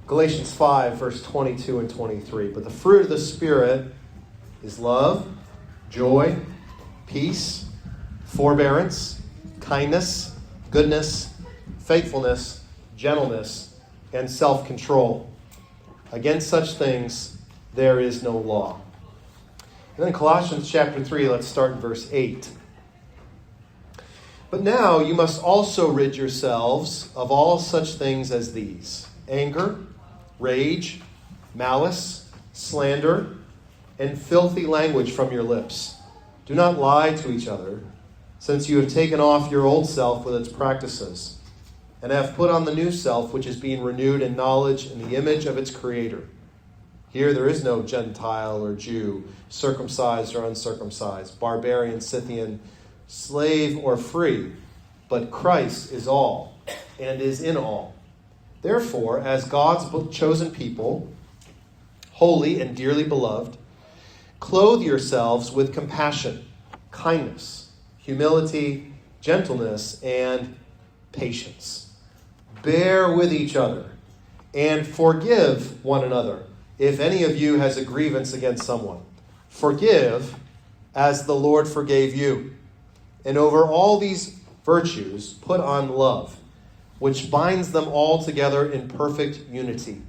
Galatians 5, verse 22 and 23. But the fruit of the Spirit is love, joy, peace, forbearance, kindness, goodness, faithfulness, gentleness, and self-control. Against such things there is no law. And then Colossians chapter 3, let's start in verse 8. But now you must also rid yourselves of all such things as these: anger, rage, malice, slander, and filthy language from your lips. Do not lie to each other, since you have taken off your old self with its practices, and have put on the new self, which is being renewed in knowledge in the image of its Creator. Here there is no Gentile or Jew, circumcised or uncircumcised, barbarian, Scythian, slave or free, but Christ is all and is in all. Therefore, as God's chosen people, holy and dearly beloved, clothe yourselves with compassion, kindness, humility, gentleness, and patience. Bear with each other and forgive one another if any of you has a grievance against someone. Forgive as the Lord forgave you. And over all these virtues, put on love, which binds them all together in perfect unity.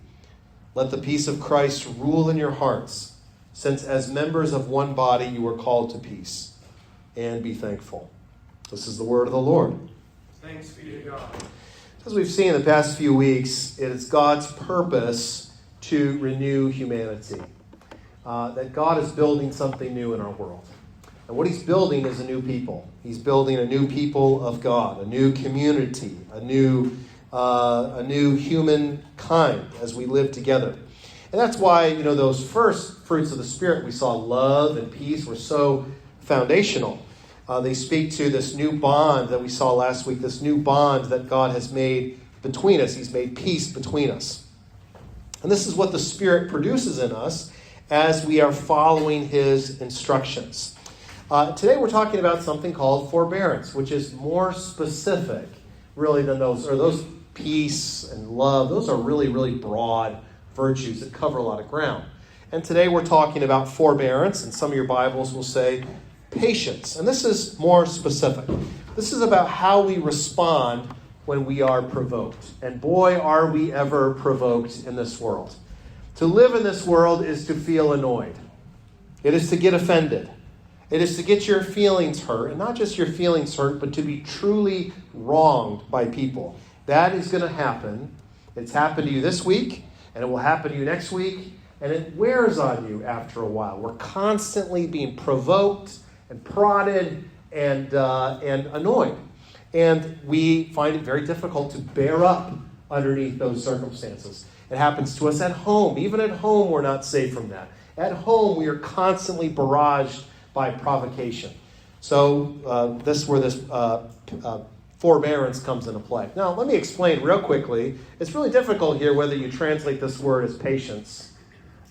Let the peace of Christ rule in your hearts, since as members of one body you are called to peace. And be thankful. This is the word of the Lord. Thanks be to God. As we've seen in the past few weeks, it is God's purpose to renew humanity. That God is building something new in our world. And what he's building is a new people. He's building a new people of God, a new community, a new human kind as we live together. And that's why, those first fruits of the Spirit we saw, love and peace, were so foundational. They speak to this new bond that we saw last week, this new bond that God has made between us. He's made peace between us. And this is what the Spirit produces in us as we are following his instructions. Today we're talking about something called forbearance, which is more specific, really, than those peace and love. Those are really, really broad virtues that cover a lot of ground. And today we're talking about forbearance, and some of your Bibles will say patience. And this is more specific. This is about how we respond when we are provoked. And boy, are we ever provoked in this world. To live in this world is to feel annoyed. It is to get offended. It is to get your feelings hurt, and not just your feelings hurt, but to be truly wronged by people. That is going to happen. It's happened to you this week, and it will happen to you next week, and it wears on you after a while. We're constantly being provoked and prodded and annoyed. And we find it very difficult to bear up underneath those circumstances. It happens to us at home. Even at home, we're not safe from that. At home, we are constantly barraged by provocation. So this is where this forbearance comes into play. Now, let me explain real quickly. It's really difficult here whether you translate this word as patience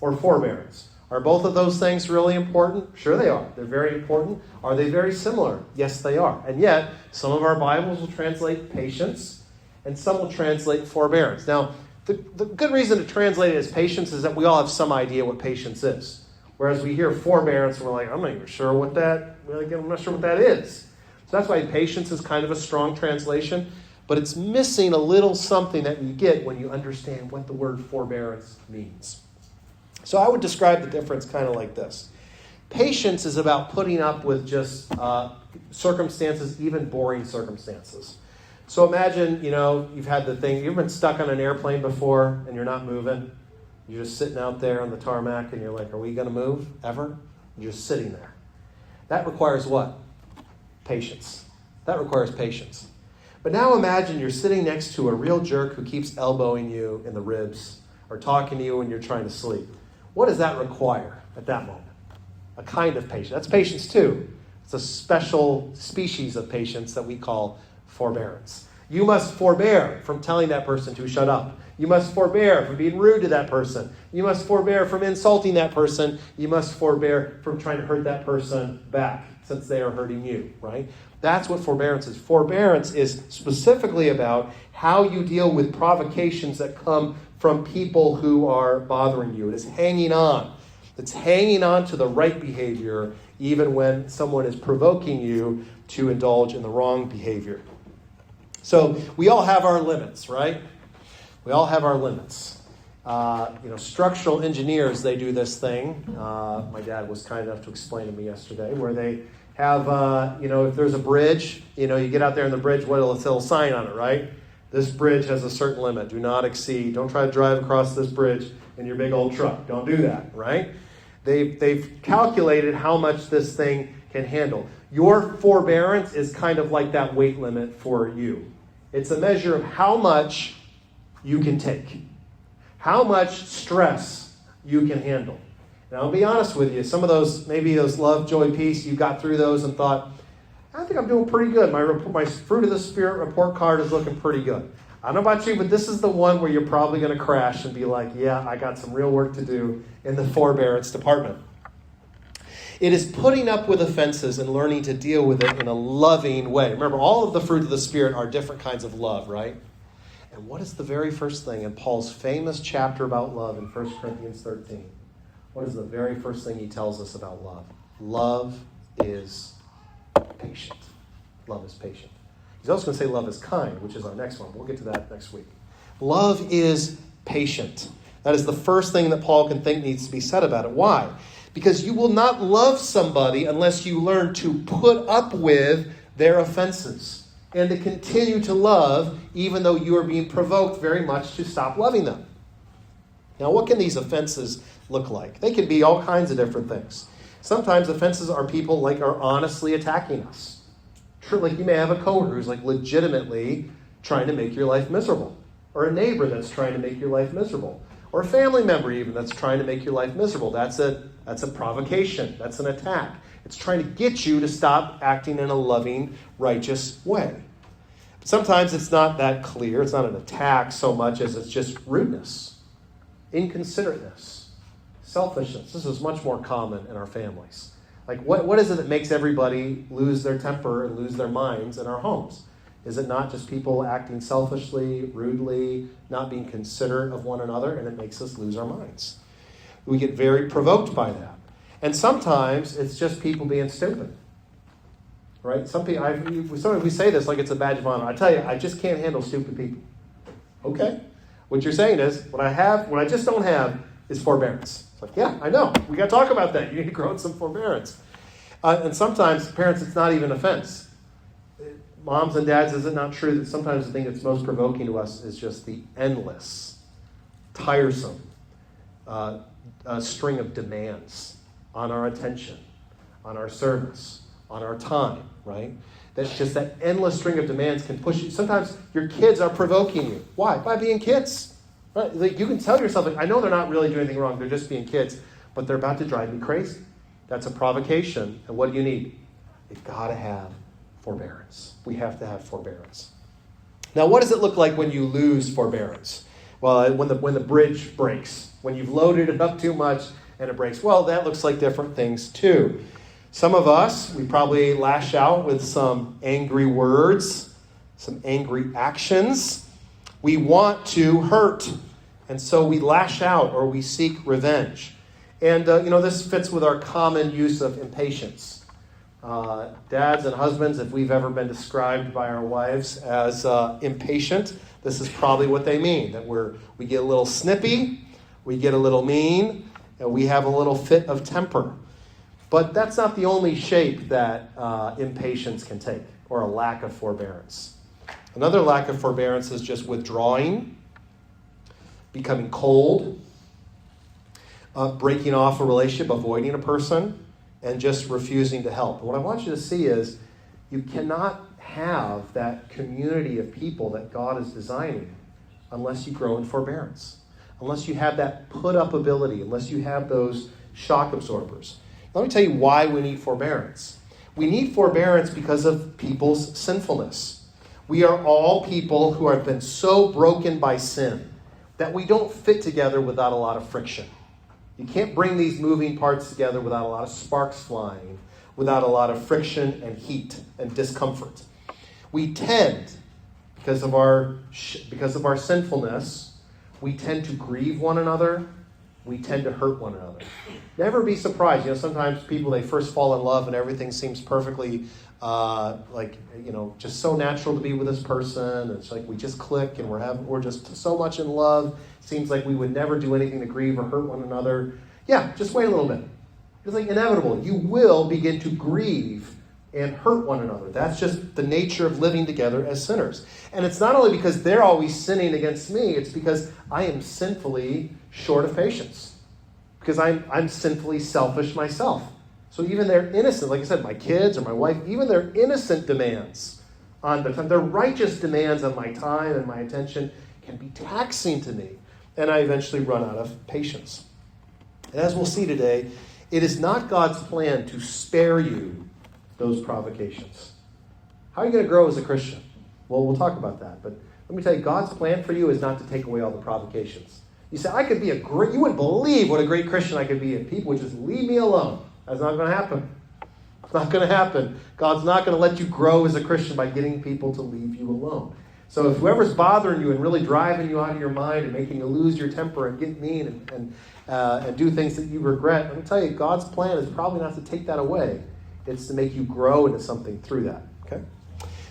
or forbearance. Are both of those things really important? Sure they are. They're very important. Are they very similar? Yes, they are. And yet, some of our Bibles will translate patience, and some will translate forbearance. Now, the good reason to translate it as patience is that we all have some idea what patience is. Whereas we hear forbearance, we're like, I'm not sure what that is. So that's why patience is kind of a strong translation, but it's missing a little something that you get when you understand what the word forbearance means. So I would describe the difference kind of like this. Patience is about putting up with just circumstances, even boring circumstances. So imagine, you've had you've been stuck on an airplane before and you're not moving. You're just sitting out there on the tarmac and you're like, are we going to move ever? You're just sitting there. That requires what? Patience. That requires patience. But now imagine you're sitting next to a real jerk who keeps elbowing you in the ribs or talking to you when you're trying to sleep. What does that require at that moment? A kind of patience. That's patience too. It's a special species of patience that we call forbearance. You must forbear from telling that person to shut up. You must forbear from being rude to that person. You must forbear from insulting that person. You must forbear from trying to hurt that person back since they are hurting you, right? That's what forbearance is. Forbearance is specifically about how you deal with provocations that come from people who are bothering you. It is hanging on. It's hanging on to the right behavior even when someone is provoking you to indulge in the wrong behavior. So we all have our limits, right? We all have our limits. Structural engineers, they do this thing. My dad was kind enough to explain to me yesterday, where they have, if there's a bridge, you get out there in the bridge, what it'll sign on it, right? This bridge has a certain limit. Do not exceed. Don't try to drive across this bridge in your big old truck. Don't do that, right? They've calculated how much this thing can handle. Your forbearance is kind of like that weight limit for you. It's a measure of how much you can take, how much stress you can handle. And I'll be honest with you, some of those, maybe those love, joy, peace, you got through those and thought, I think I'm doing pretty good. My fruit of the Spirit report card is looking pretty good. I don't know about you, but this is the one where you're probably going to crash and be like, yeah, I got some real work to do in the forbearance department. It is putting up with offenses and learning to deal with it in a loving way. Remember, all of the fruit of the Spirit are different kinds of love, right? And what is the very first thing in Paul's famous chapter about love in 1 Corinthians 13? What is the very first thing he tells us about love? Love is patient. Love is patient. He's also going to say love is kind, which is our next one. We'll get to that next week. Love is patient. That is the first thing that Paul can think needs to be said about it. Why? Because you will not love somebody unless you learn to put up with their offenses and to continue to love even though you are being provoked very much to stop loving them. Now, what can these offenses look like? They can be all kinds of different things. Sometimes offenses are people are honestly attacking us. Like you may have a coworker who's legitimately trying to make your life miserable, or a neighbor that's trying to make your life miserable, or a family member even that's trying to make your life miserable. That's a provocation. That's an attack. It's trying to get you to stop acting in a loving, righteous way. But sometimes it's not that clear. It's not an attack so much as it's just rudeness, inconsiderateness, selfishness. This is much more common in our families. What is it that makes everybody lose their temper and lose their minds in our homes? Is it not just people acting selfishly, rudely, not being considerate of one another, and it makes us lose our minds? We get very provoked by that. And sometimes it's just people being stupid. Right? Some people, we say this like it's a badge of honor. I tell you, I just can't handle stupid people. Okay? What you're saying is, what I just don't have is forbearance. It's like, yeah, I know. We got to talk about that. You need to grow in some forbearance. And sometimes, parents, it's not even offense. Moms and dads, is it not true that sometimes the thing that's most provoking to us is just the endless, tiresome string of demands on our attention, on our service, on our time, right? That's just that endless string of demands can push you. Sometimes your kids are provoking you. Why? By being kids. Right? You can tell yourself, I know they're not really doing anything wrong. They're just being kids, but they're about to drive me crazy. That's a provocation. And what do you need? You've got to have forbearance. We have to have forbearance. Now, what does it look like when you lose forbearance? Well, when the bridge breaks, when you've loaded it up too much and it breaks. Well, that looks like different things too. Some of us, we probably lash out with some angry words, some angry actions. We want to hurt, and so we lash out or we seek revenge. And, this fits with our common use of impatience. Dads and husbands, if we've ever been described by our wives as impatient, this is probably what they mean, that we get a little snippy, we get a little mean, and we have a little fit of temper. But that's not the only shape that impatience can take, or a lack of forbearance. Another lack of forbearance is just withdrawing, becoming cold, breaking off a relationship, avoiding a person, and just refusing to help. And what I want you to see is you cannot have that community of people that God is designing unless you grow in forbearance, unless you have that put-up ability, unless you have those shock absorbers. Let me tell you why we need forbearance. We need forbearance because of people's sinfulness. We are all people who have been so broken by sin that we don't fit together without a lot of friction. You can't bring these moving parts together without a lot of sparks flying, without a lot of friction and heat and discomfort. We tend, because of our sinfulness, we tend to grieve one another. We tend to hurt one another. Never be surprised. Sometimes people, they first fall in love and everything seems perfectly just so natural to be with this person. It's like we just click and we're just so much in love. Seems like we would never do anything to grieve or hurt one another. Yeah, just wait a little bit. It's like inevitable. You will begin to grieve and hurt one another. That's just the nature of living together as sinners. And it's not only because they're always sinning against me, it's because I am sinfully short of patience. Because I'm sinfully selfish myself. So even their innocent, like I said, my kids or my wife, even their innocent demands on their righteous demands on my time and my attention can be taxing to me. And I eventually run out of patience. And as we'll see today, it is not God's plan to spare you those provocations. How are you going to grow as a Christian? Well, we'll talk about that. But let me tell you, God's plan for you is not to take away all the provocations. You say, I could be you wouldn't believe what a great Christian I could be if people would just leave me alone. That's not going to happen. It's not going to happen. God's not going to let you grow as a Christian by getting people to leave you alone. So if whoever's bothering you and really driving you out of your mind and making you lose your temper and get mean and do things that you regret, let me tell you, God's plan is probably not to take that away. It's to make you grow into something through that. Okay?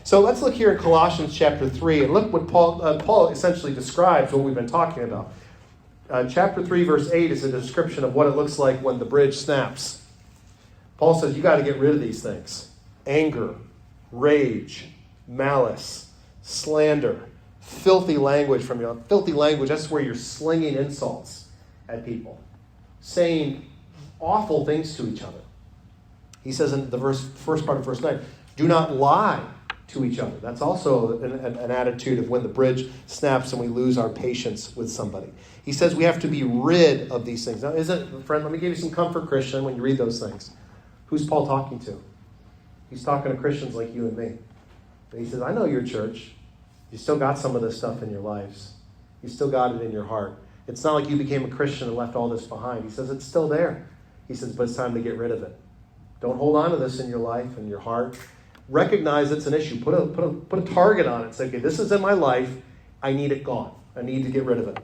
So let's look here in Colossians chapter 3 and look what Paul essentially describes what we've been talking about. Chapter 3, verse 8 is a description of what it looks like when the bridge snaps. Paul says you got to get rid of these things. Anger, rage, malice, slander, filthy language from you. Filthy language, that's where you're slinging insults at people. Saying awful things to each other. He says in the first part of verse 9, do not lie to each other. That's also an attitude of when the bridge snaps and we lose our patience with somebody. He says we have to be rid of these things. Now, friend, let me give you some comfort, Christian, when you read those things. Who's Paul talking to? He's talking to Christians like you and me. And he says, I know your church. You still got some of this stuff in your lives. You still got it in your heart. It's not like you became a Christian and left all this behind. He says it's still there. He says, but it's time to get rid of it. Don't hold on to this in your life and your heart. Recognize it's an issue. Put a target on it. Say, okay, this is in my life. I need it gone. I need to get rid of it.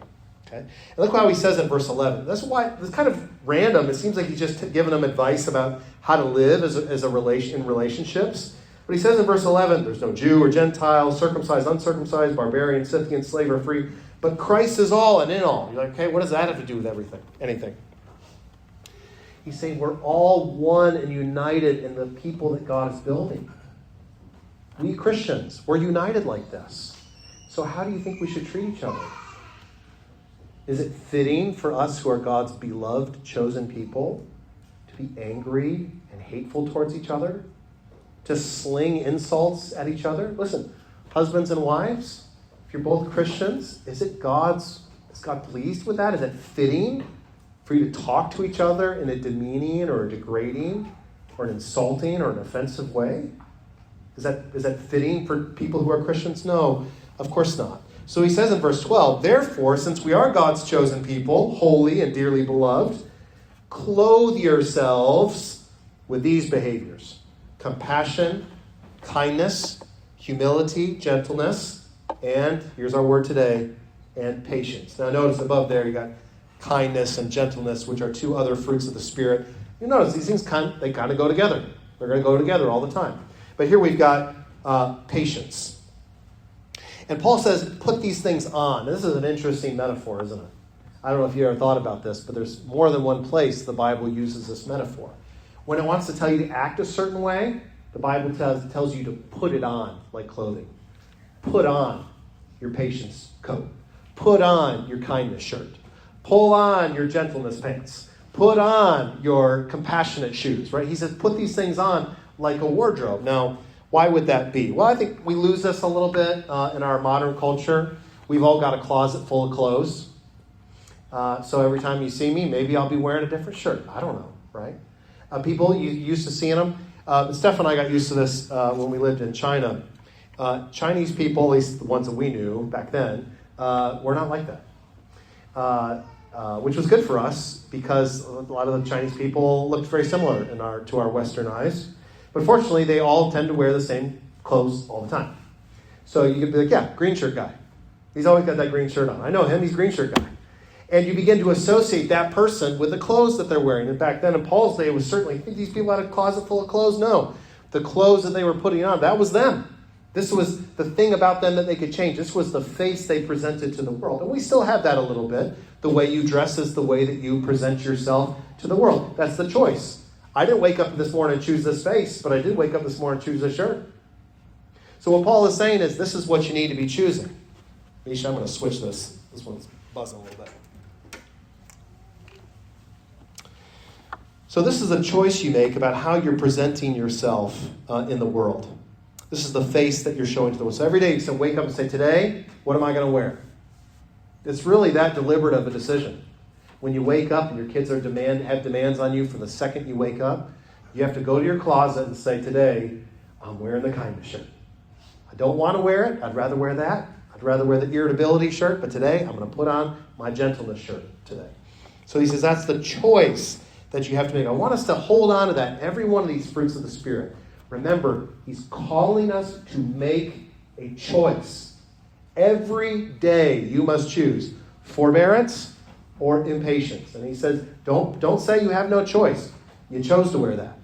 Okay? And look how he says in verse 11. That's why it's kind of random. It seems like he's just giving them advice about how to live in relationships. But he says in verse 11, there's no Jew or Gentile, circumcised, uncircumcised, barbarian, Scythian, slave or free, but Christ is all and in all. You're like, okay, what does that have to do with anything? He's saying we're all one and united in the people that God is building. We Christians, we're united like this. So how do you think we should treat each other? Is it fitting for us who are God's beloved, chosen people to be angry and hateful towards each other? To sling insults at each other? Listen, husbands and wives, if you're both Christians, is God pleased with that? Is it fitting for you to talk to each other in a demeaning or a degrading or an insulting or an offensive way? Is that fitting for people who are Christians? No, of course not. So he says in verse 12, therefore, since we are God's chosen people, holy and dearly beloved, clothe yourselves with these behaviors: compassion, kindness, humility, gentleness, and, here's our word today, and patience. Now notice above there you got kindness and gentleness, which are two other fruits of the Spirit. You notice these things kind of go together. They're going to go together all the time. But here we've got patience. And Paul says, put these things on. This is an interesting metaphor, isn't it? I don't know if you ever thought about this, but there's more than one place the Bible uses this metaphor. When it wants to tell you to act a certain way, the Bible tells you to put it on like clothing. Put on your patience coat. Put on your kindness shirt. Pull on your gentleness pants. Put on your compassionate shoes, right? He says, put these things on like a wardrobe. Now, why would that be? Well, I think we lose this a little bit in our modern culture. We've all got a closet full of clothes. So every time you see me, maybe I'll be wearing a different shirt. I don't know, right? People, you used to seeing them. Steph and I got used to this when we lived in China. Chinese people, at least the ones that we knew back then, were not like that. Which was good for us because a lot of the Chinese people looked very similar to our Western eyes. But fortunately, they all tend to wear the same clothes all the time. So you could be like, yeah, green shirt guy. He's always got that green shirt on. I know him, he's green shirt guy. And you begin to associate that person with the clothes that they're wearing. And back then in Paul's day, it was certainly, you think these people had a closet full of clothes? No. The clothes that they were putting on, that was them. This was the thing about them that they could change. This was the face they presented to the world. And we still have that a little bit. The way you dress is the way that you present yourself to the world. That's the choice. I didn't wake up this morning and choose this face, but I did wake up this morning and choose this shirt. So what Paul is saying is this is what you need to be choosing. Misha, I'm going to switch this. This one's buzzing a little bit. So this is a choice you make about how you're presenting yourself in the world. This is the face that you're showing to the world. So every day you can wake up and say, today, what am I going to wear? It's really that deliberate of a decision. When you wake up and your kids have demands on you from the second you wake up, you have to go to your closet and say, today, I'm wearing the kindness shirt. I don't want to wear it. I'd rather wear that. I'd rather wear the irritability shirt, but today I'm going to put on my gentleness shirt today. So he says that's the choice that you have to make. I want us to hold on to that, every one of these fruits of the Spirit. Remember, he's calling us to make a choice. Every day you must choose forbearance or impatience. And he says, don't say you have no choice. You chose to wear that.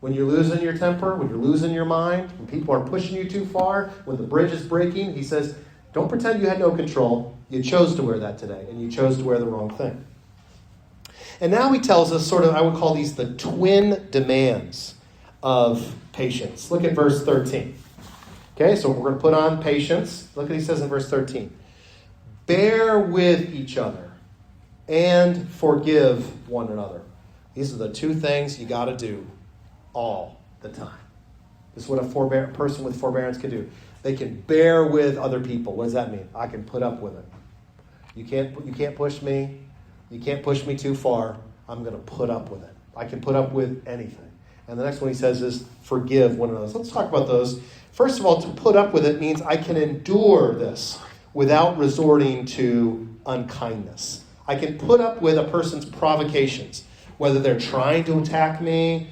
When you're losing your temper, when you're losing your mind, when people are pushing you too far, when the bridge is breaking, he says, don't pretend you had no control. You chose to wear that today, and you chose to wear the wrong thing. And now he tells us sort of, I would call these the twin demands of patience. Look at verse 13. Okay, so we're going to put on patience. Look what he says in verse 13. Bear with each other and forgive one another. These are the two things you got to do all the time. This is what a person with forbearance can do. They can bear with other people. What does that mean? I can put up with it. You can't push me. You can't push me too far. I'm going to put up with it. I can put up with anything. And the next one he says is forgive one another. So let's talk about those. First of all, to put up with it means I can endure this without resorting to unkindness. I can put up with a person's provocations, whether they're trying to attack me,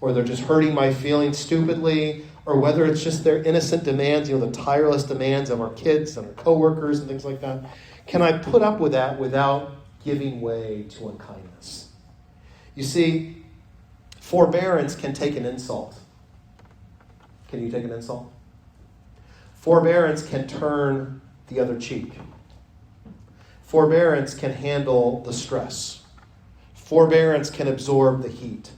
or they're just hurting my feelings stupidly, or whether it's just their innocent demands, the tireless demands of our kids and our coworkers and things like that. Can I put up with that without giving way to unkindness? You see, forbearance can take an insult. Can you take an insult? Forbearance can turn the other cheek. Forbearance can handle the stress. Forbearance can absorb the heat.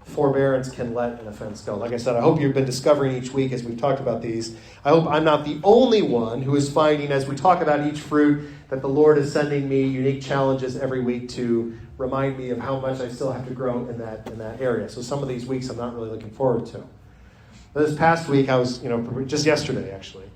Forbearance can let an offense go. Like I said, I hope you've been discovering each week as we've talked about these. I hope I'm not the only one who is finding, as we talk about each fruit, that the Lord is sending me unique challenges every week to remind me of how much I still have to grow in that area. So some of these weeks I'm not really looking forward to. But this past week, I was, just yesterday actually,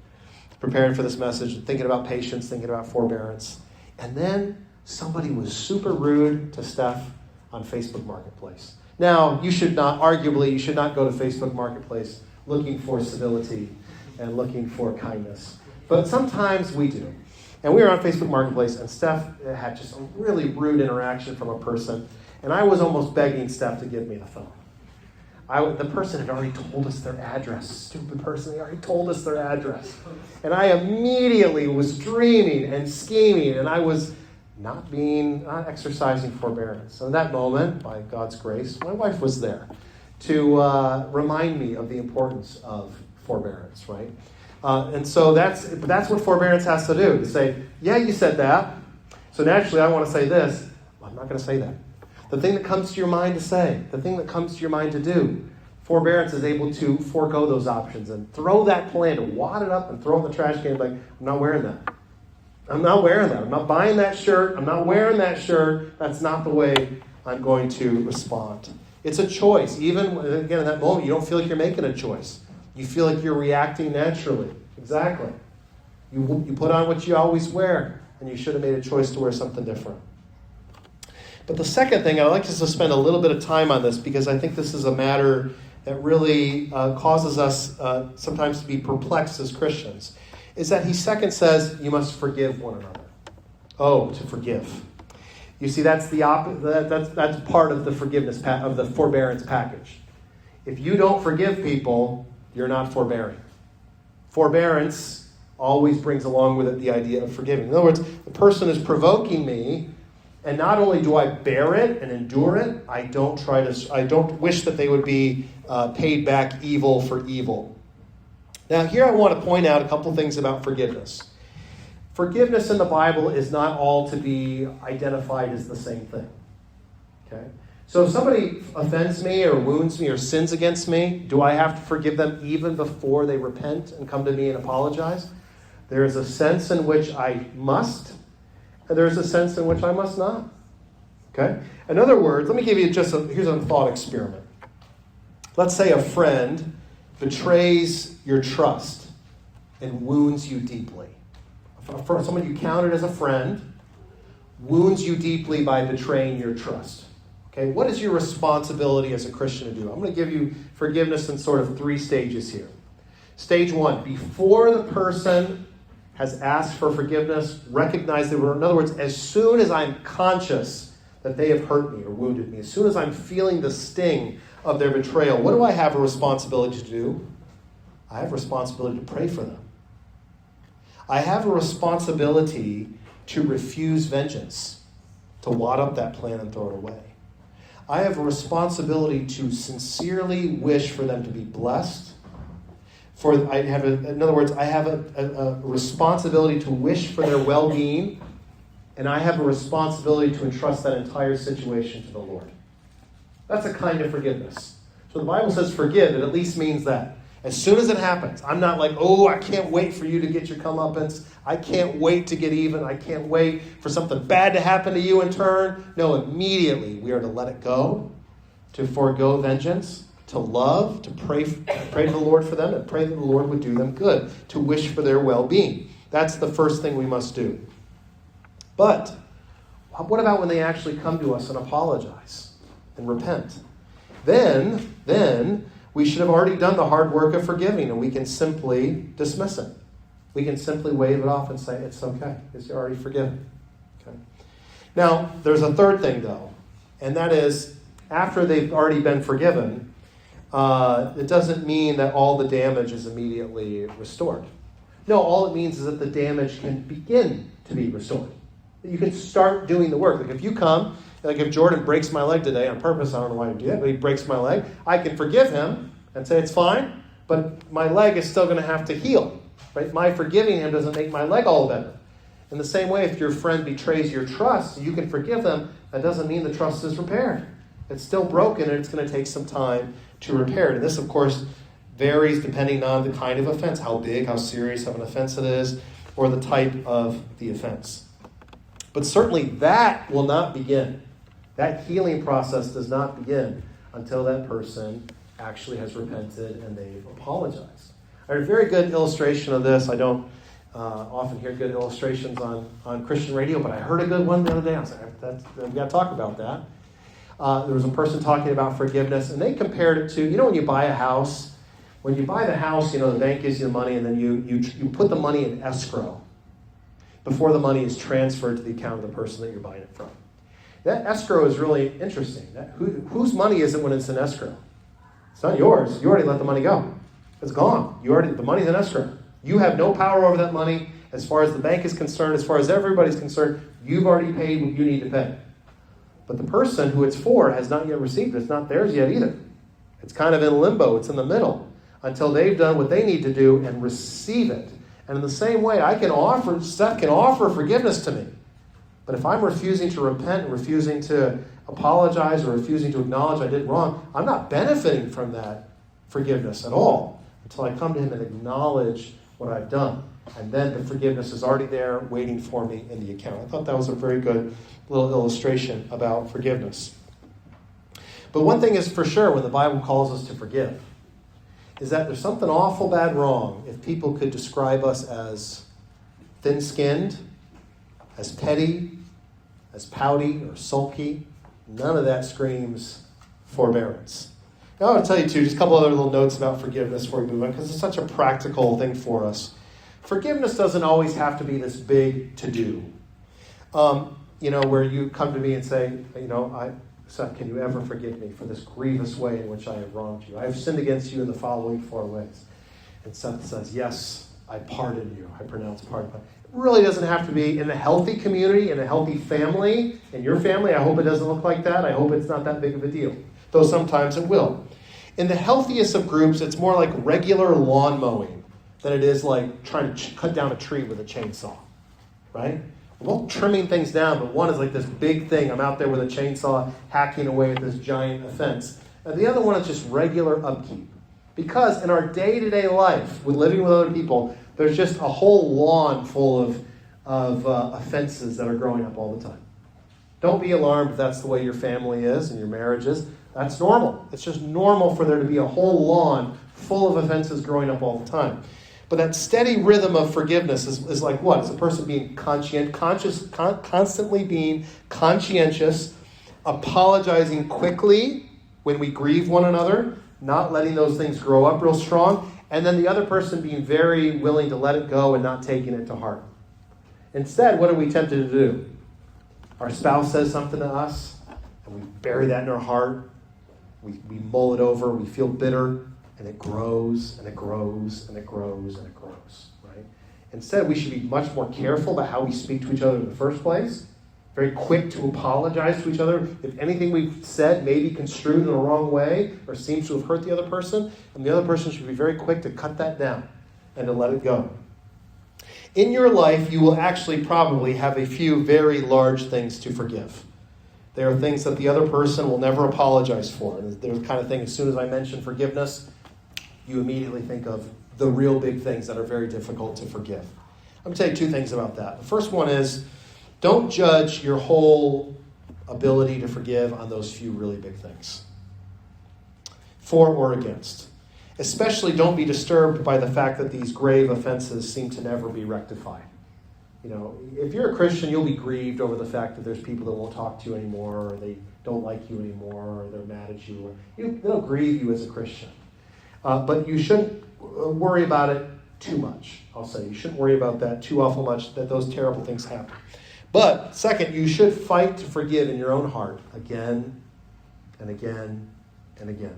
preparing for this message, thinking about patience, thinking about forbearance. And then somebody was super rude to Steph on Facebook Marketplace. Now, you should not go to Facebook Marketplace looking for civility and looking for kindness. But sometimes we do. And we were on Facebook Marketplace, and Steph had just a really rude interaction from a person. And I was almost begging Steph to give me the phone. The person had already told us their address. Stupid person, they already told us their address. And I immediately was dreaming and scheming, and I was not exercising forbearance. So in that moment, by God's grace, my wife was there to remind me of the importance of forbearance, right? And so that's what forbearance has to do. To say, yeah, you said that. So naturally, I want to say this. Well, I'm not going to say that. The thing that comes to your mind to say, the thing that comes to your mind to do, forbearance is able to forego those options and throw that plan, to wad it up and throw it in the trash can, like, I'm not wearing that. I'm not wearing that. I'm not buying that shirt. I'm not wearing that shirt. That's not the way I'm going to respond. It's a choice. Even, again, in that moment, you don't feel like you're making a choice. You feel like you're reacting naturally. Exactly. You put on what you always wear, and you should have made a choice to wear something different. But the second thing, I'd like us to spend a little bit of time on this, because I think this is a matter that really causes us sometimes to be perplexed as Christians is that he second says you must forgive one another. Oh, to forgive. You see, that's that's part of the forgiveness of the forbearance package. If you don't forgive people, you're not forbearing. Forbearance always brings along with it the idea of forgiving. In other words, the person is provoking me, and not only do I bear it and endure it, I don't wish that they would be paid back evil for evil. Now, here I want to point out a couple things about forgiveness. Forgiveness in the Bible is not all to be identified as the same thing. Okay? So if somebody offends me or wounds me or sins against me, do I have to forgive them even before they repent and come to me and apologize? There is a sense in which I must, and there is a sense in which I must not. Okay? In other words, let me give you here's a thought experiment. Let's say a friend betrays your trust and wounds you deeply. Someone you counted as a friend wounds you deeply by betraying your trust. Okay, what is your responsibility as a Christian to do? I'm going to give you forgiveness in sort of 3 stages here. Stage 1, before the person has asked for forgiveness, recognize that in other words, as soon as I'm conscious that they have hurt me or wounded me, as soon as I'm feeling the sting of their betrayal, what do I have a responsibility to do? I have a responsibility to pray for them. I have a responsibility to refuse vengeance, to wad up that plan and throw it away. I have a responsibility to sincerely wish for them to be blessed. In other words, I have a responsibility to wish for their well-being, and I have a responsibility to entrust that entire situation to the Lord. That's a kind of forgiveness. So the Bible says forgive. It at least means that. As soon as it happens, I'm not like, oh, I can't wait for you to get your comeuppance. I can't wait to get even. I can't wait for something bad to happen to you in turn. No, immediately we are to let it go, to forego vengeance, to love, to pray to the Lord for them, and pray that the Lord would do them good, to wish for their well-being. That's the first thing we must do. But what about when they actually come to us and apologize and repent? Then we should have already done the hard work of forgiving, and we can simply dismiss it. We can simply wave it off and say, it's okay. It's already forgiven. Okay. Now, there's a third thing, though, and that is, after they've already been forgiven, it doesn't mean that all the damage is immediately restored. No, all it means is that the damage can begin to be restored. You can start doing the work. Like if you come, like if Jordan breaks my leg today on purpose, I don't know why he did it, but he breaks my leg, I can forgive him and say it's fine, but my leg is still going to have to heal. Right? My forgiving him doesn't make my leg all better. In the same way, if your friend betrays your trust, you can forgive them. That doesn't mean the trust is repaired. It's still broken, and it's going to take some time to repair it. And this, of course, varies depending on the kind of offense, how big, how serious of an offense it is, or the type of the offense. But certainly that will not begin. That healing process does not begin until that person actually has repented and they've apologized. I heard a very good illustration of this. I don't often hear good illustrations on Christian radio, but I heard a good one the other day. I was like, we've got to talk about that. There was a person talking about forgiveness, and they compared it to, when you buy a house. When you buy the house, the bank gives you the money, and then you put the money in escrow before the money is transferred to the account of the person that you're buying it from. That escrow is really interesting. Whose money is it when it's in escrow? It's not yours. You already let the money go. It's gone. The money's in escrow. You have no power over that money. As far as the bank is concerned, as far as everybody's concerned, you've already paid what you need to pay. But the person who it's for has not yet received it. It's not theirs yet either. It's kind of in limbo. It's in the middle until they've done what they need to do and receive it. And in the same way, Seth can offer forgiveness to me. But if I'm refusing to repent and refusing to apologize or refusing to acknowledge I did wrong, I'm not benefiting from that forgiveness at all until I come to him and acknowledge what I've done. And then the forgiveness is already there waiting for me in the account. I thought that was a very good little illustration about forgiveness. But one thing is for sure when the Bible calls us to forgive is that there's something awful bad wrong if people could describe us as thin-skinned, as petty, as pouty or sulky. None of that screams forbearance. Now I want to tell you, too, just a couple other little notes about forgiveness before we move on, because it's such a practical thing for us. Forgiveness doesn't always have to be this big to-do. Where you come to me and say, Seth, can you ever forgive me for this grievous way in which I have wronged you? I have sinned against you in the following 4 ways. And Seth says, yes, I pardon you. I pronounce pardon. It really doesn't have to be in a healthy community, in a healthy family. In your family, I hope it doesn't look like that. I hope it's not that big of a deal, though sometimes it will. In the healthiest of groups, it's more like regular lawn mowing than it is like trying to cut down a tree with a chainsaw, right? We're both trimming things down, but one is like this big thing. I'm out there with a chainsaw hacking away at this giant offense. And the other one is just regular upkeep. Because in our day-to-day life, with living with other people, there's just a whole lawn full of offenses that are growing up all the time. Don't be alarmed if that's the way your family is and your marriage is. That's normal. It's just normal for there to be a whole lawn full of offenses growing up all the time. But that steady rhythm of forgiveness is like what? It's a person being constantly being conscientious, apologizing quickly when we grieve one another, not letting those things grow up real strong, and then the other person being very willing to let it go and not taking it to heart. Instead, what are we tempted to do? Our spouse says something to us, and we bury that in our heart. We mull it over, we feel bitter, and it grows, and it grows, and it grows, and it grows, right? Instead, we should be much more careful about how we speak to each other in the first place. Very quick to apologize to each other. If anything we've said may be construed in the wrong way or seems to have hurt the other person, and the other person should be very quick to cut that down and to let it go. In your life, you will actually probably have a few very large things to forgive. There are things that the other person will never apologize for. And they're the kind of thing, as soon as I mention forgiveness, you immediately think of the real big things that are very difficult to forgive. I'm going to tell you 2 things about that. The first one is, don't judge your whole ability to forgive on those few really big things. For or against. Especially don't be disturbed by the fact that these grave offenses seem to never be rectified. If you're a Christian, you'll be grieved over the fact that there's people that won't talk to you anymore, or they don't like you anymore, or they're mad at you. They'll grieve you as a Christian. But you shouldn't worry about it too much, I'll say. You shouldn't worry about that too awful much, that those terrible things happen. But, second, you should fight to forgive in your own heart again and again and again.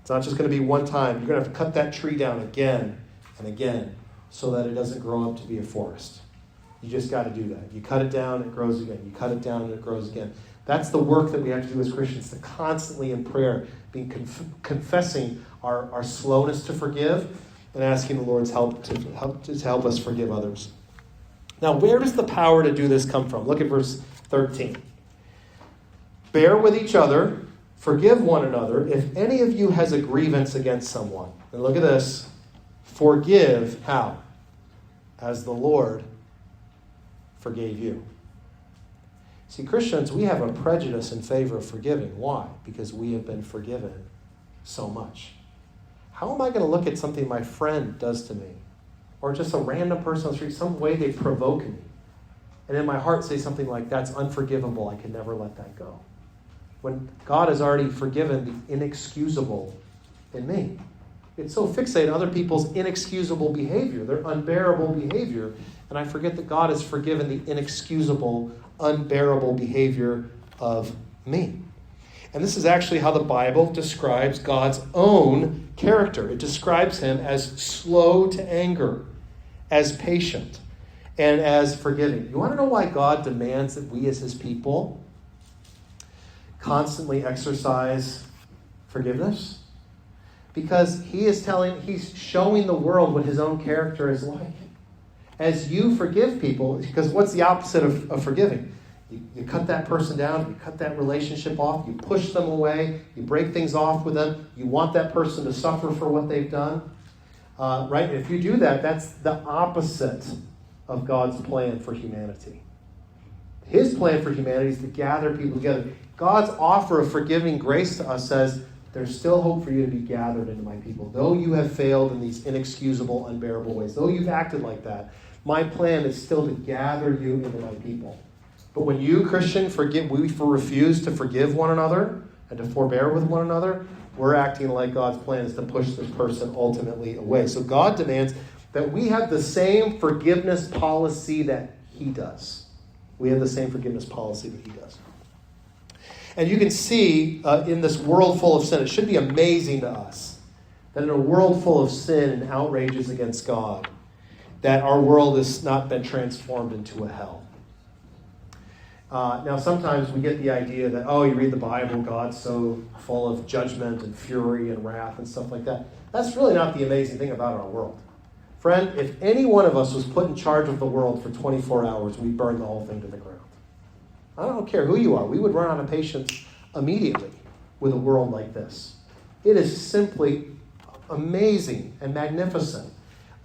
It's not just going to be one time. You're going to have to cut that tree down again and again so that it doesn't grow up to be a forest. You just got to do that. You cut it down, it grows again. You cut it down, and it grows again. That's the work that we have to do as Christians, to constantly in prayer be confessing our slowness to forgive and asking the Lord's help to help us forgive others. Now, where does the power to do this come from? Look at verse 13. Bear with each other, forgive one another, if any of you has a grievance against someone. And look at this. Forgive, how? As the Lord forgave you. See, Christians, we have a prejudice in favor of forgiving. Why? Because we have been forgiven so much. How am I going to look at something my friend does to me? Or just a random person on the street, some way they provoke me, and in my heart say something like, that's unforgivable, I can never let that go. When God has already forgiven the inexcusable in me. It's so fixated on other people's inexcusable behavior, their unbearable behavior, and I forget that God has forgiven the inexcusable, unbearable behavior of me. And this is actually how the Bible describes God's own character. It describes him as slow to anger, as patient, and as forgiving. You want to know why God demands that we as his people constantly exercise forgiveness? Because he's showing the world what his own character is like. As you forgive people, because what's the opposite of forgiving? You cut that person down, you cut that relationship off, you push them away, you break things off with them, you want that person to suffer for what they've done. Right? If you do that, that's the opposite of God's plan for humanity. His plan for humanity is to gather people together. God's offer of forgiving grace to us says, there's still hope for you to be gathered into my people. Though you have failed in these inexcusable, unbearable ways, though you've acted like that, my plan is still to gather you into my people. But when you, Christian, we refuse to forgive one another, and to forbear with one another, we're acting like God's plan is to push this person ultimately away. So God demands that we have the same forgiveness policy that he does. We have the same forgiveness policy that he does. And you can see in this world full of sin, it should be amazing to us that in a world full of sin and outrages against God, that our world has not been transformed into a hell. Now, sometimes we get the idea that, you read the Bible, God's so full of judgment and fury and wrath and stuff like that. That's really not the amazing thing about our world. Friend, if any one of us was put in charge of the world for 24 hours, we'd burn the whole thing to the ground. I don't care who you are. We would run out of patience immediately with a world like this. It is simply amazing and magnificent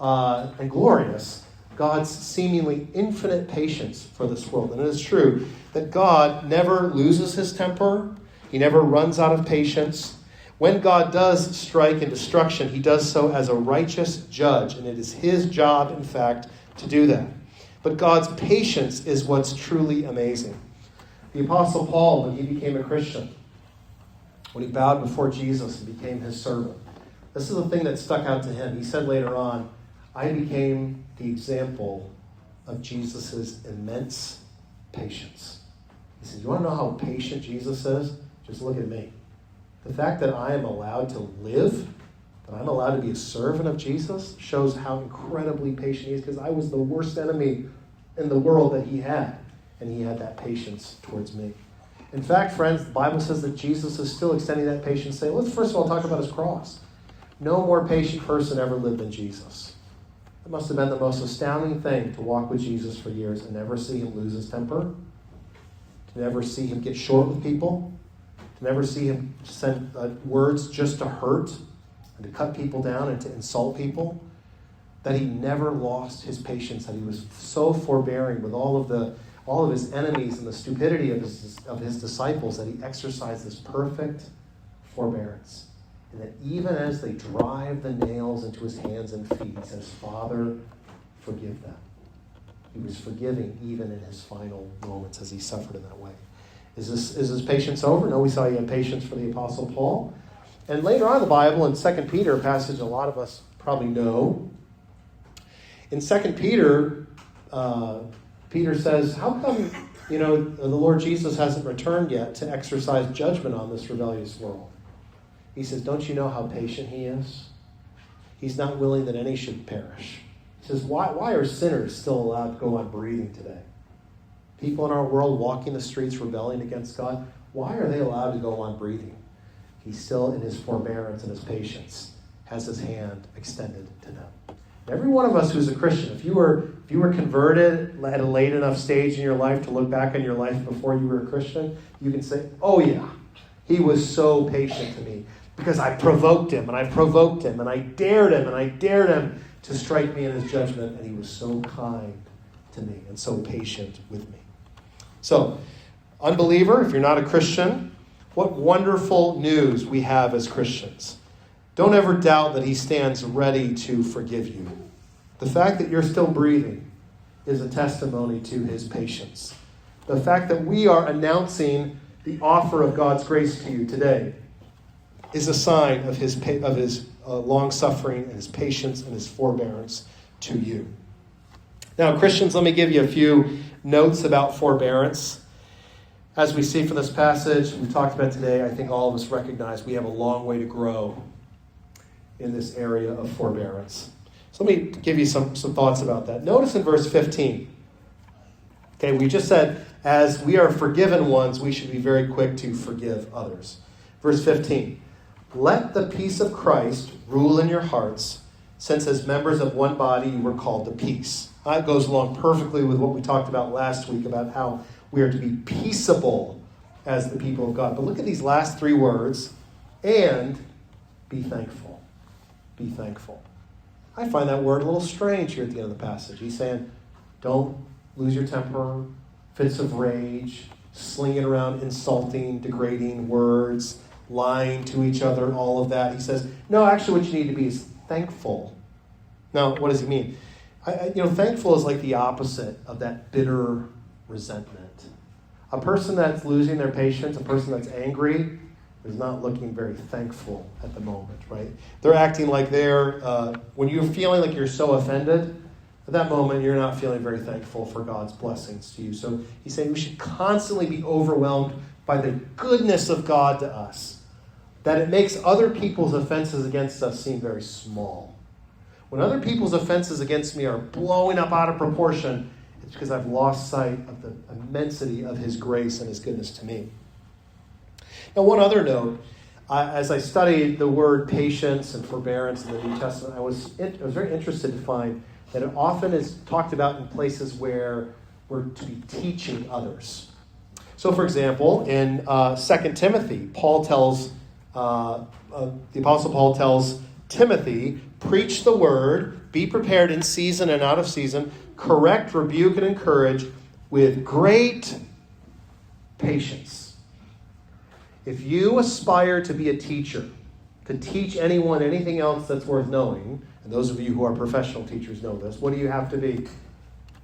and glorious, God's seemingly infinite patience for this world. And it is true that God never loses his temper. He never runs out of patience. When God does strike in destruction, he does so as a righteous judge, and it is his job, in fact, to do that. But God's patience is what's truly amazing. The Apostle Paul, when he became a Christian, when he bowed before Jesus and became his servant, this is the thing that stuck out to him. He said later on, I became the example of Jesus' immense patience. He said, you want to know how patient Jesus is? Just look at me. The fact that I am allowed to live, that I'm allowed to be a servant of Jesus, shows how incredibly patient he is, because I was the worst enemy in the world that he had, and he had that patience towards me. In fact, friends, the Bible says that Jesus is still extending that patience, saying, let's first of all talk about his cross. No more patient person ever lived than Jesus. It must have been the most astounding thing to walk with Jesus for years and never see him lose his temper, to never see him get short with people, to never see him send words just to hurt and to cut people down and to insult people, that he never lost his patience, that he was so forbearing with all of his enemies and the stupidity of his disciples, that he exercised this perfect forbearance. And that even as they drive the nails into his hands and feet, he says, Father, forgive them. He was forgiving even in his final moments as he suffered in that way. Is his patience over? No, we saw he had patience for the Apostle Paul. And later on in the Bible, in 2 Peter, a passage a lot of us probably know, in 2 Peter, Peter says, how come, the Lord Jesus hasn't returned yet to exercise judgment on this rebellious world? He says, don't you know how patient he is? He's not willing that any should perish. He says, why are sinners still allowed to go on breathing today? People in our world walking the streets rebelling against God, why are they allowed to go on breathing? He's still, in his forbearance and his patience, has his hand extended to them. Every one of us who's a Christian, if you were converted at a late enough stage in your life to look back on your life before you were a Christian, you can say, oh yeah, he was so patient to me because I provoked him and I provoked him and I dared him to strike me in his judgment, and he was so kind to me and so patient with me. So, unbeliever, if you're not a Christian, what wonderful news we have as Christians. Don't ever doubt that he stands ready to forgive you. The fact that you're still breathing is a testimony to his patience. The fact that we are announcing the offer of God's grace to you today is a sign of his long-suffering and his patience and his forbearance to you. Now, Christians, let me give you a few notes about forbearance. As we see from this passage we talked about today, I think all of us recognize we have a long way to grow in this area of forbearance. So let me give you some thoughts about that. Notice in verse 15. Okay, we just said, as we are forgiven ones, we should be very quick to forgive others. Verse 15. Let the peace of Christ rule in your hearts, since as members of one body you were called to peace. That goes along perfectly with what we talked about last week about how we are to be peaceable as the people of God. But look at these last three words, and be thankful. Be thankful. I find that word a little strange here at the end of the passage. He's saying, don't lose your temper, fits of rage, slinging around insulting, degrading words, lying to each other, all of that. He says, no, actually what you need to be is thankful. Now, what does he mean? Thankful is like the opposite of that bitter resentment. A person that's losing their patience, a person that's angry, is not looking very thankful at the moment, right? They're acting like when you're feeling like you're so offended, at that moment you're not feeling very thankful for God's blessings to you. So he's saying we should constantly be overwhelmed by the goodness of God to us, that it makes other people's offenses against us seem very small. When other people's offenses against me are blowing up out of proportion, it's because I've lost sight of the immensity of his grace and his goodness to me. Now, one other note, as I studied the word patience and forbearance in the New Testament, I was very interested to find that it often is talked about in places where we're to be teaching others. So, for example, in 2 Timothy, the Apostle Paul tells Timothy, preach the word, be prepared in season and out of season, correct, rebuke, and encourage with great patience. If you aspire to be a teacher, to teach anyone anything else that's worth knowing, and those of you who are professional teachers know this, what do you have to be?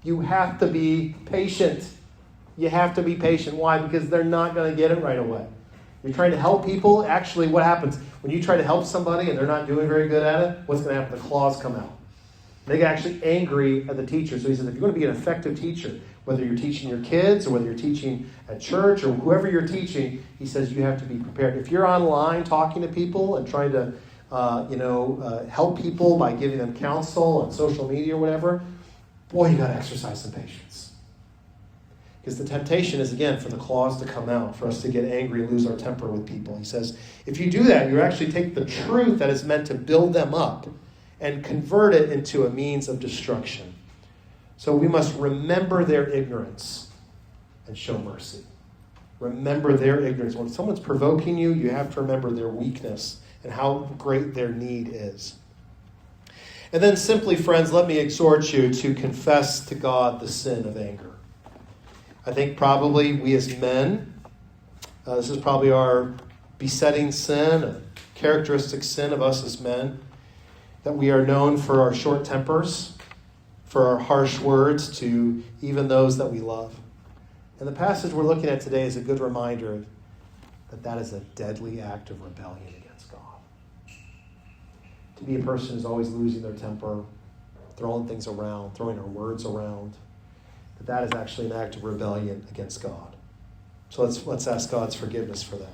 You have to be patient. You have to be patient. Why? Because they're not going to get it right away. You're trying to help people. Actually, what happens when you try to help somebody and they're not doing very good at it? What's going to happen? The claws come out. They get actually angry at the teacher. So he says, if you're going to be an effective teacher, whether you're teaching your kids or whether you're teaching at church or whoever you're teaching, he says you have to be prepared. If you're online talking to people and trying to help people by giving them counsel on social media or whatever, boy, you got to exercise some patience. Because the temptation is, again, for the claws to come out, for us to get angry and lose our temper with people. He says, if you do that, you actually take the truth that is meant to build them up and convert it into a means of destruction. So we must remember their ignorance and show mercy. Remember their ignorance. When someone's provoking you, you have to remember their weakness and how great their need is. And then simply, friends, let me exhort you to confess to God the sin of anger. I think probably we as men, this is probably our besetting sin, a characteristic sin of us as men, that we are known for our short tempers, for our harsh words to even those that we love. And the passage we're looking at today is a good reminder that that is a deadly act of rebellion against God. To be a person who's always losing their temper, throwing things around, throwing our words around, that is actually an act of rebellion against God. So let's ask God's forgiveness for that.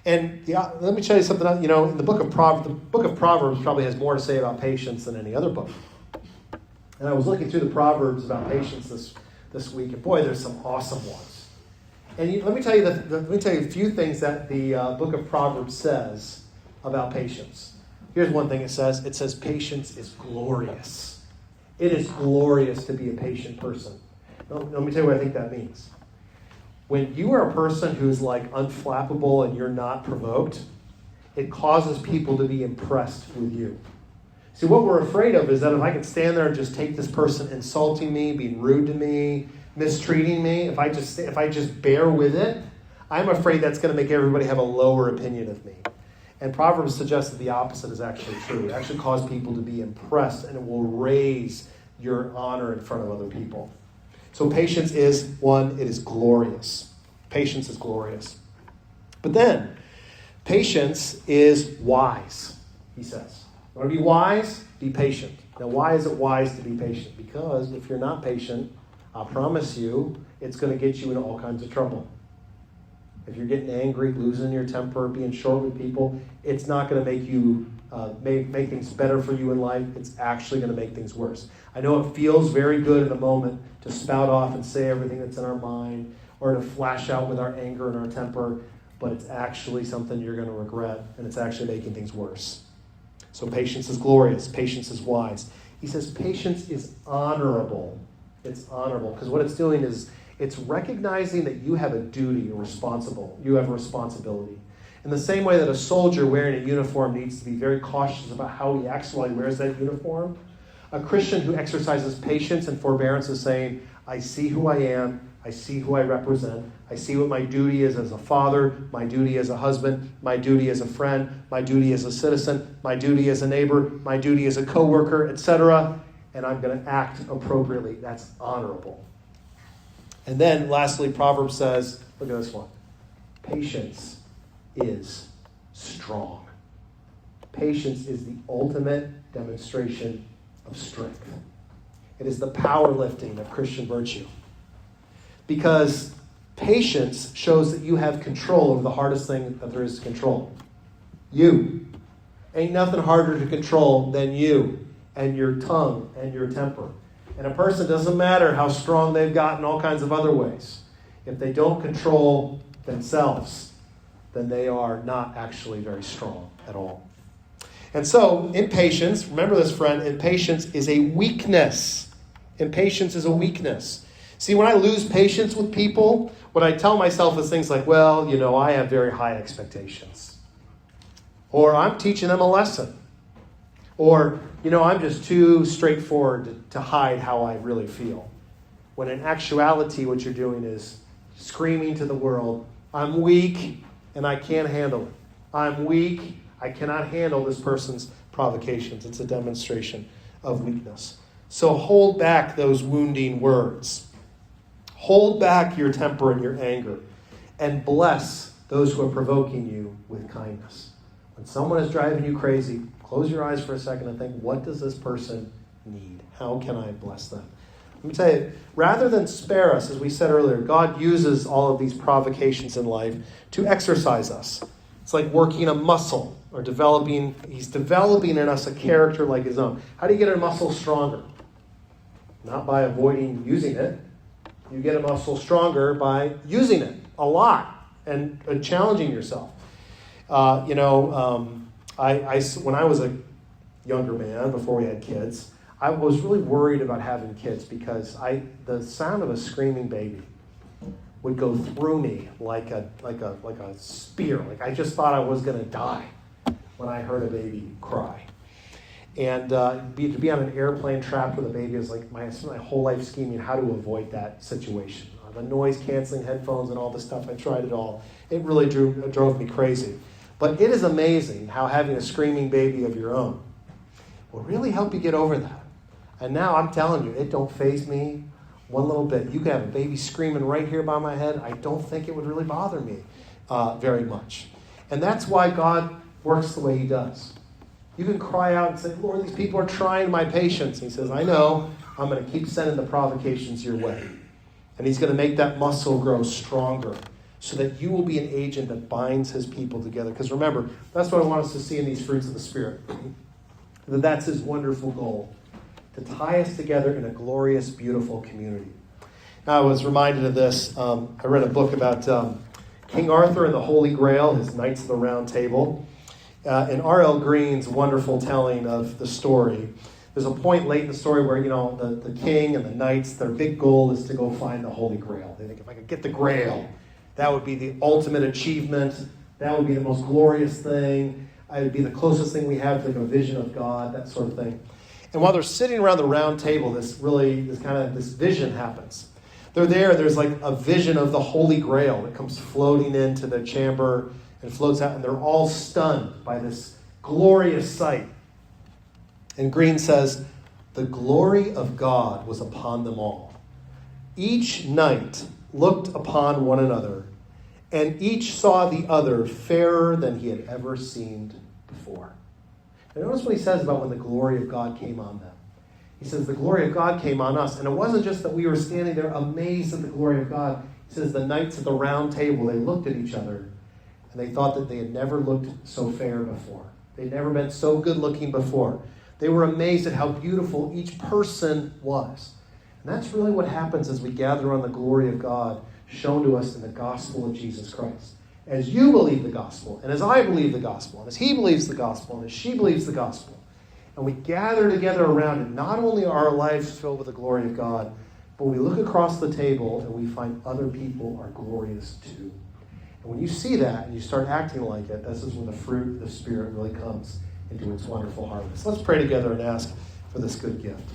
And let me tell you something. In the book of Proverbs probably has more to say about patience than any other book. And I was looking through the Proverbs about patience this week, and boy, there's some awesome ones. And let me tell you a few things that the book of Proverbs says about patience. Here's one thing it says. It says patience is glorious. It is glorious to be a patient person. Let me tell you what I think that means. When you are a person who's like unflappable and you're not provoked, it causes people to be impressed with you. See, what we're afraid of is that if I can stand there and just take this person insulting me, being rude to me, mistreating me, if I just bear with it, I'm afraid that's going to make everybody have a lower opinion of me. And Proverbs suggests that the opposite is actually true. It actually causes people to be impressed, and it will raise your honor in front of other people. So patience is it is glorious. Patience is glorious. But then, patience is wise, he says. You want to be wise? Be patient. Now, why is it wise to be patient? Because if you're not patient, I promise you, it's going to get you into all kinds of trouble. If you're getting angry, losing your temper, being short with people, it's not going to make you make things better for you in life. It's actually going to make things worse. I know it feels very good in the moment to spout off and say everything that's in our mind or to flash out with our anger and our temper, but it's actually something you're going to regret, and it's actually making things worse. So patience is glorious. Patience is wise. He says patience is honorable. It's honorable because what it's doing is it's recognizing that you have a duty, you have a responsibility. In the same way that a soldier wearing a uniform needs to be very cautious about how he acts while he wears that uniform, a Christian who exercises patience and forbearance is saying, I see who I am, I see who I represent, I see what my duty is as a father, my duty as a husband, my duty as a friend, my duty as a citizen, my duty as a neighbor, my duty as a coworker, etc., and I'm going to act appropriately. That's honorable. And then, lastly, Proverbs says, look at this one, patience is strong. Patience is the ultimate demonstration of strength. It is the powerlifting of Christian virtue. Because patience shows that you have control over the hardest thing that there is to control. You. Ain't nothing harder to control than you and your tongue and your temper. And a person, doesn't matter how strong they've gotten all kinds of other ways. If they don't control themselves, then they are not actually very strong at all. And so, impatience, remember this, friend, impatience is a weakness. Impatience is a weakness. See, when I lose patience with people, what I tell myself is things like, well, I have very high expectations. Or I'm teaching them a lesson. Or, I'm just too straightforward to hide how I really feel. When in actuality, what you're doing is screaming to the world, I'm weak and I can't handle it. I'm weak. I cannot handle this person's provocations. It's a demonstration of weakness. So hold back those wounding words. Hold back your temper and your anger. And bless those who are provoking you with kindness. When someone is driving you crazy, close your eyes for a second and think, what does this person need? How can I bless them? Let me tell you, rather than spare us, as we said earlier, God uses all of these provocations in life to exercise us. It's like working a muscle or he's developing in us a character like his own. How do you get a muscle stronger? Not by avoiding using it. You get a muscle stronger by using it a lot and challenging yourself. When I was a younger man, before we had kids, I was really worried about having kids because the sound of a screaming baby would go through me like a spear. Like I just thought I was going to die when I heard a baby cry. And to be on an airplane trapped with a baby is like my whole life scheming how to avoid that situation. The noise-canceling headphones and all this stuff, I tried it all. It really drove me crazy. But it is amazing how having a screaming baby of your own will really help you get over that. And now I'm telling you, it don't faze me one little bit. You could have a baby screaming right here by my head. I don't think it would really bother me very much. And that's why God works the way he does. You can cry out and say, Lord, these people are trying my patience. And he says, I know. I'm going to keep sending the provocations your way. And he's going to make that muscle grow stronger so that you will be an agent that binds his people together. Because remember, that's what I want us to see in these fruits of the Spirit. That's his wonderful goal, to tie us together in a glorious, beautiful community. Now, I was reminded of this. I read a book about King Arthur and the Holy Grail, his Knights of the Round Table. In R.L. Green's wonderful telling of the story, there's a point late in the story where, the king and the knights, their big goal is to go find the Holy Grail. They think, if I could get the Grail, that would be the ultimate achievement. That would be the most glorious thing. It would be the closest thing we have to a vision of God, that sort of thing. And while they're sitting around the round table, this vision happens. They're there, and there's like a vision of the Holy Grail that comes floating into the chamber and floats out, and they're all stunned by this glorious sight. And Green says, the glory of God was upon them all. Each knight looked upon one another, and each saw the other fairer than he had ever seen before. And notice what he says about when the glory of God came on them. He says the glory of God came on us. And it wasn't just that we were standing there amazed at the glory of God. He says the knights at the round table, they looked at each other, and they thought that they had never looked so fair before. They'd never been so good looking before. They were amazed at how beautiful each person was. And that's really what happens as we gather on the glory of God shown to us in the gospel of Jesus Christ. As you believe the gospel, and as I believe the gospel, and as he believes the gospel, and as she believes the gospel, and we gather together around it, not only are our lives filled with the glory of God, but we look across the table and we find other people are glorious too. And when you see that and you start acting like it, this is when the fruit of the Spirit really comes into its wonderful harvest. Let's pray together and ask for this good gift.